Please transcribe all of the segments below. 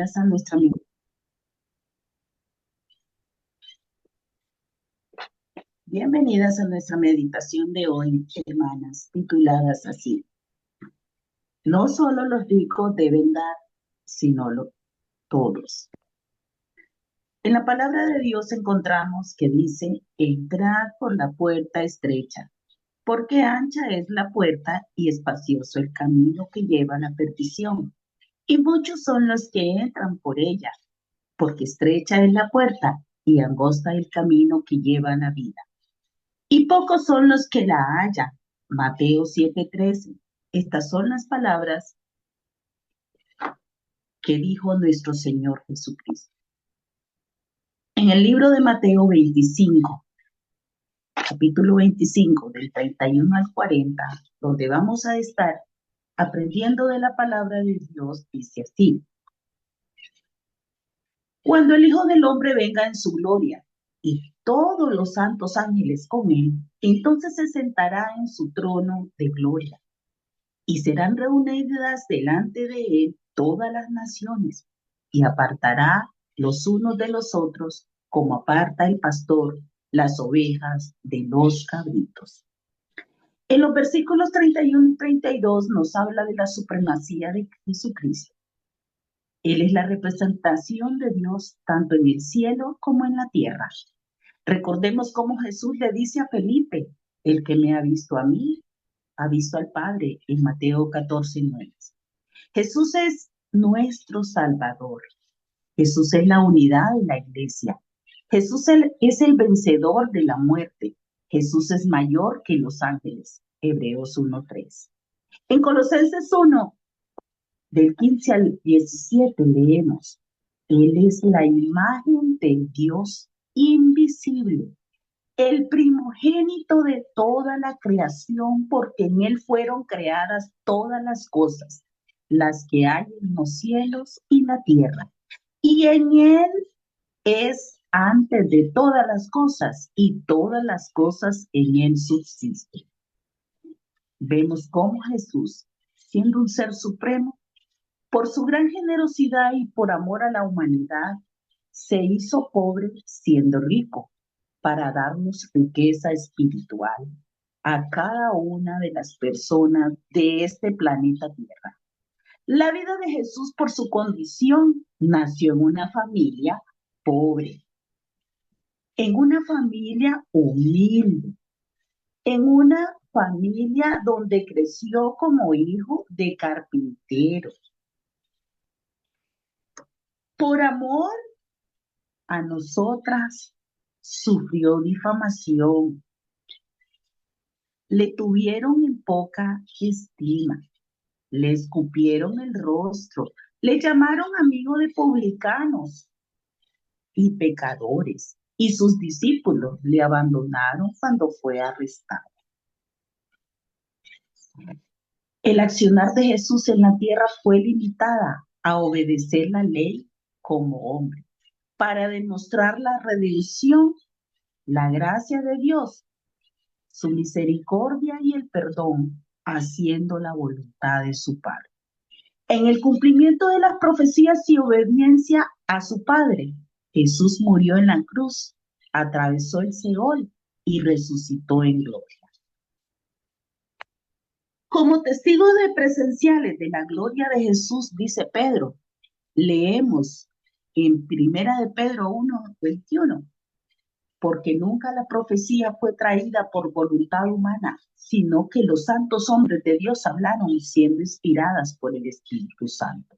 bienvenidas a bienvenidas a nuestra meditación de hoy, hermanas, tituladas así: No solo los ricos deben dar, sino todos. En la palabra de Dios encontramos que dice: entrad por la puerta estrecha, porque ancha es la puerta y espacioso el camino que lleva a la perdición, y muchos son los que entran por ella, porque estrecha es la puerta y angosta el camino que lleva a la vida, y pocos son los que la hallan. Mateo 7:13. Estas son las palabras que dijo nuestro Señor Jesucristo. En el libro de Mateo 25, capítulo 25, del 31 al 40, donde vamos a estar aprendiendo de la palabra de Dios, dice así: Cuando el Hijo del Hombre venga en su gloria y todos los santos ángeles con él, entonces se sentará en su trono de gloria y serán reunidas delante de él todas las naciones, y apartará los unos de los otros, como aparta el pastor las ovejas de los cabritos. En los versículos 31 y 32 nos habla de la supremacía de Jesucristo. Él es la representación de Dios tanto en el cielo como en la tierra. Recordemos cómo Jesús le dice a Felipe: el que me ha visto a mí, ha visto al Padre, en Mateo 14:9. Jesús es nuestro Salvador. Jesús es la unidad de la iglesia. Jesús es el vencedor de la muerte. Jesús es mayor que los ángeles. Hebreos 1:3. En Colosenses 1, del 15 al 17, leemos: Él es la imagen del Dios invisible, el primogénito de toda la creación, porque en Él fueron creadas todas las cosas, las que hay en los cielos y la tierra. Y en Él es antes de todas las cosas, y todas las cosas en Él subsisten. Vemos cómo Jesús, siendo un ser supremo, por su gran generosidad y por amor a la humanidad, se hizo pobre siendo rico, para darnos riqueza espiritual a cada una de las personas de este planeta Tierra. La vida de Jesús, por su condición, nació en una familia pobre, en una familia humilde, en una familia donde creció como hijo de carpintero. Por amor a nosotras, sufrió difamación, le tuvieron en poca estima, le escupieron el rostro, le llamaron amigo de publicanos y pecadores, y sus discípulos le abandonaron cuando fue arrestado. El accionar de Jesús en la tierra fue limitada a obedecer la ley como hombre, para demostrar la redención, la gracia de Dios, su misericordia y el perdón, haciendo la voluntad de su Padre. En el cumplimiento de las profecías y obediencia a su Padre, Jesús murió en la cruz, atravesó el Seol y resucitó en gloria. Como testigos presenciales de la gloria de Jesús, dice Pedro, leemos en 1 de Pedro 1:21, porque nunca la profecía fue traída por voluntad humana, sino que los santos hombres de Dios hablaron siendo inspiradas por el Espíritu Santo.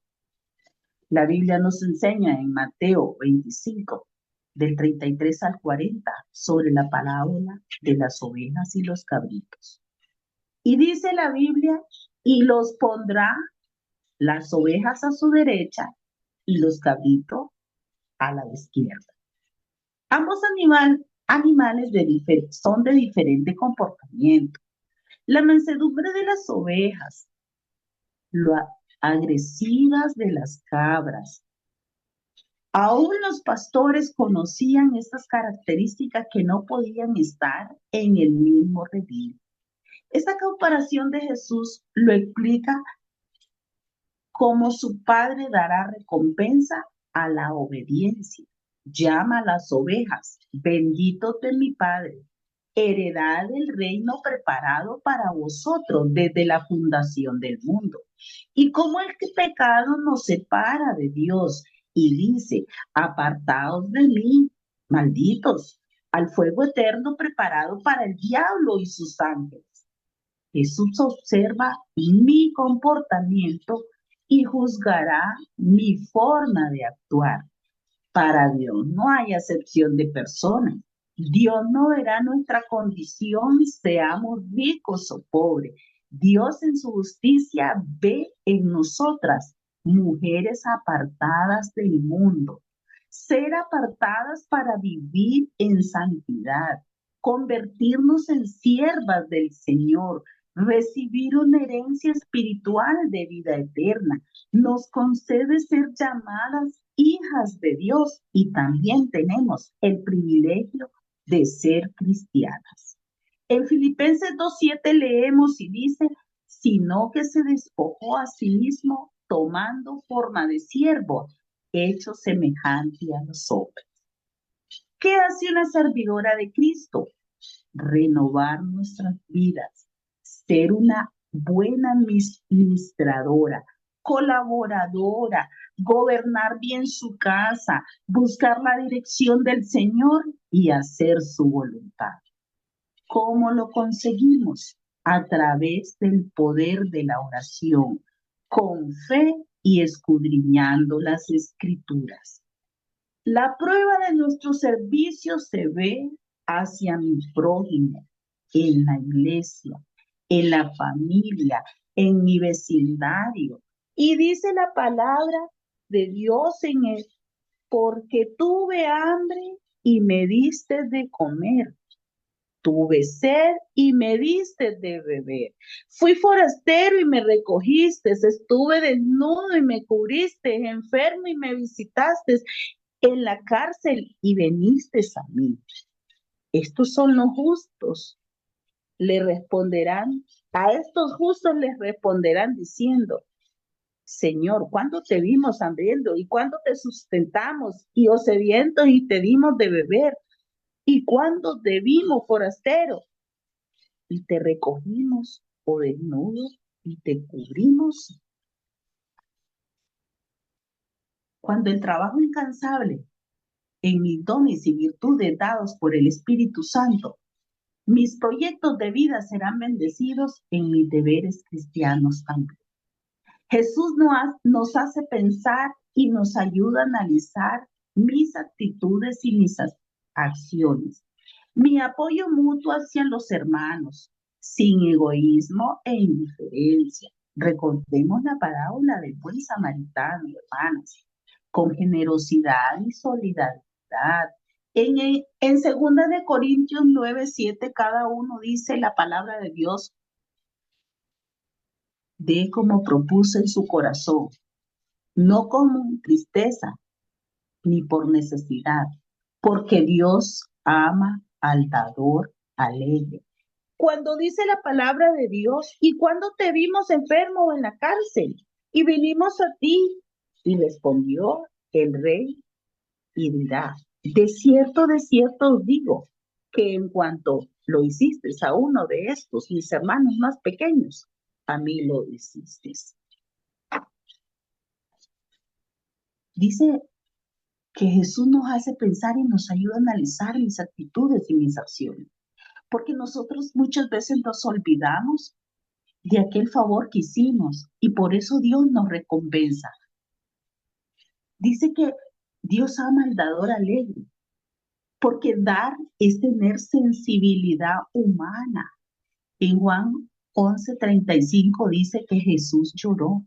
La Biblia nos enseña en Mateo 25, del 33 al 40, sobre la parábola de las ovejas y los cabritos. Y dice la Biblia: y los pondrá las ovejas a su derecha y los cabritos a la izquierda. Ambos animales son de diferente comportamiento. La mansedumbre de las ovejas, lo agresivas de las cabras. Aún los pastores conocían estas características que no podían estar en el mismo redil. Esta comparación de Jesús lo explica como su padre dará recompensa a la obediencia. Llama a las ovejas, benditos de mi Padre, heredad del reino preparado para vosotros desde la fundación del mundo. Y como el pecado nos separa de Dios y dice, apartaos de mí, malditos, al fuego eterno preparado para el diablo y sus ángeles. Jesús observa mi comportamiento y juzgará mi forma de actuar. Para Dios no hay acepción de personas. Dios no verá nuestra condición, seamos ricos o pobres. Dios en su justicia ve en nosotras mujeres apartadas del mundo, ser apartadas para vivir en santidad, convertirnos en siervas del Señor, recibir una herencia espiritual de vida eterna. Nos concede ser llamadas hijas de Dios y también tenemos el privilegio de ser cristianas. En Filipenses 2:7 leemos y dice, sino que se despojó a sí mismo tomando forma de siervo, hecho semejante a los hombres. ¿Qué hace una servidora de Cristo? Renovar nuestras vidas, ser una buena administradora, colaboradora, gobernar bien su casa, buscar la dirección del Señor y hacer su voluntad. ¿Cómo lo conseguimos? A través del poder de la oración, con fe y escudriñando las Escrituras. La prueba de nuestro servicio se ve hacia mi prójimo, en la iglesia, en la familia, en mi vecindario. Y dice la palabra de Dios en él, porque tuve hambre y me diste de comer. Tuve sed y me diste de beber. Fui forastero y me recogiste. Estuve desnudo y me cubriste. Enfermo y me visitaste. En la cárcel y veniste a mí. Estos son los justos. Le responderán, a estos justos les responderán diciendo, Señor, ¿cuándo te vimos hambriento y cuándo te sustentamos y sedientos y te dimos de beber? ¿Y cuándo te vimos forastero y te recogimos o desnudo y te cubrimos? Cuando el trabajo incansable en mis dones y virtudes dados por el Espíritu Santo, mis proyectos de vida serán bendecidos en mis deberes cristianos también. Jesús nos hace pensar y nos ayuda a analizar mis actitudes y mis acciones. Mi apoyo mutuo hacia los hermanos, sin egoísmo e indiferencia. Recordemos la parábola del buen samaritano, hermanas, con generosidad y solidaridad. En 2 Corintios 9:7, cada uno dice la palabra de Dios, de como propuso en su corazón, no con tristeza ni por necesidad, porque Dios ama al dador alegre. Cuando dice la palabra de Dios, y cuando te vimos enfermo o en la cárcel, y vinimos a ti, y respondió el rey y dirá, de cierto os digo, que en cuanto lo hiciste a uno de estos, mis hermanos más pequeños, a mí lo hiciste. Dice que Jesús nos hace pensar y nos ayuda a analizar mis actitudes y mis acciones, porque nosotros muchas veces nos olvidamos de aquel favor que hicimos y por eso Dios nos recompensa. Dice que Dios ama al dador alegre, porque dar es tener sensibilidad humana. En Juan 11:35 dice que Jesús lloró.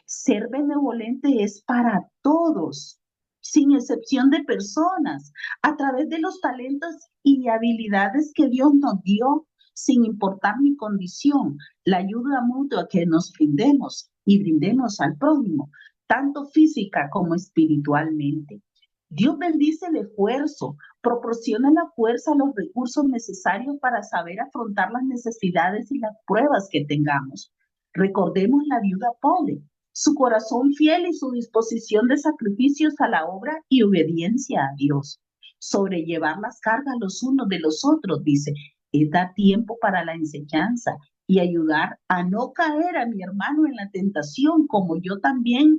Ser benevolente es para todos, sin excepción de personas, a través de los talentos y habilidades que Dios nos dio, sin importar mi condición, la ayuda mutua que nos brindemos y brindemos al prójimo, tanto física como espiritualmente. Dios bendice el esfuerzo, proporciona la fuerza, los recursos necesarios para saber afrontar las necesidades y las pruebas que tengamos. Recordemos la viuda pobre. su corazón fiel y su disposición de sacrificios a la obra y obediencia a Dios. Sobrellevar las cargas los unos de los otros, dice, es dar tiempo para la enseñanza y ayudar a no caer a mi hermano en la tentación, como yo también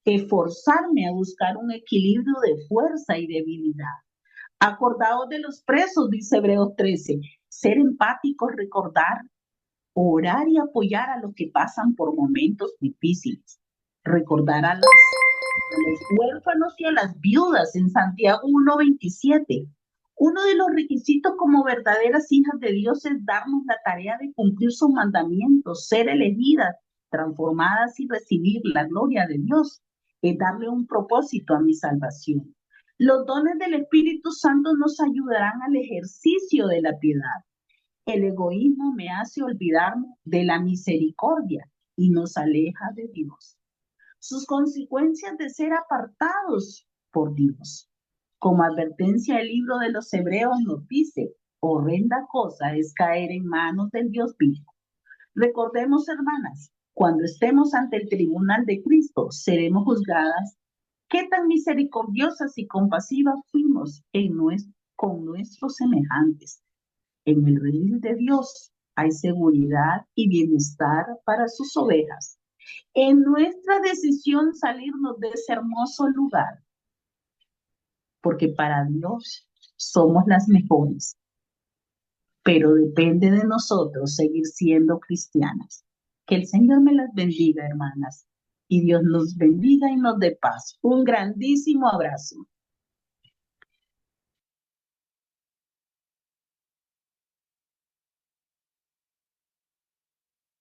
esforzarme a buscar un equilibrio de fuerza y debilidad. Acordaos de los presos, dice Hebreos 13, ser empáticos, recordar, orar y apoyar a los que pasan por momentos difíciles. Recordar a los huérfanos y a las viudas en Santiago 1:27. Uno de los requisitos como verdaderas hijas de Dios es darnos la tarea de cumplir sus mandamientos, ser elegidas, transformadas y recibir la gloria de Dios. Es darle un propósito a mi salvación. Los dones del Espíritu Santo nos ayudarán al ejercicio de la piedad. El egoísmo me hace olvidarme de la misericordia y nos aleja de Dios. Sus consecuencias de ser apartados por Dios. Como advertencia, el libro de los Hebreos nos dice, horrenda cosa es caer en manos del Dios vivo. Recordemos, hermanas, cuando estemos ante el tribunal de Cristo, seremos juzgadas qué tan misericordiosas y compasivas fuimos con nuestros semejantes. En el redil de Dios hay seguridad y bienestar para sus ovejas. En nuestra decisión salirnos de ese hermoso lugar, porque para Dios somos las mejores, pero depende de nosotros seguir siendo cristianas. Que el Señor me las bendiga, hermanas, y Dios nos bendiga y nos dé paz. Un grandísimo abrazo.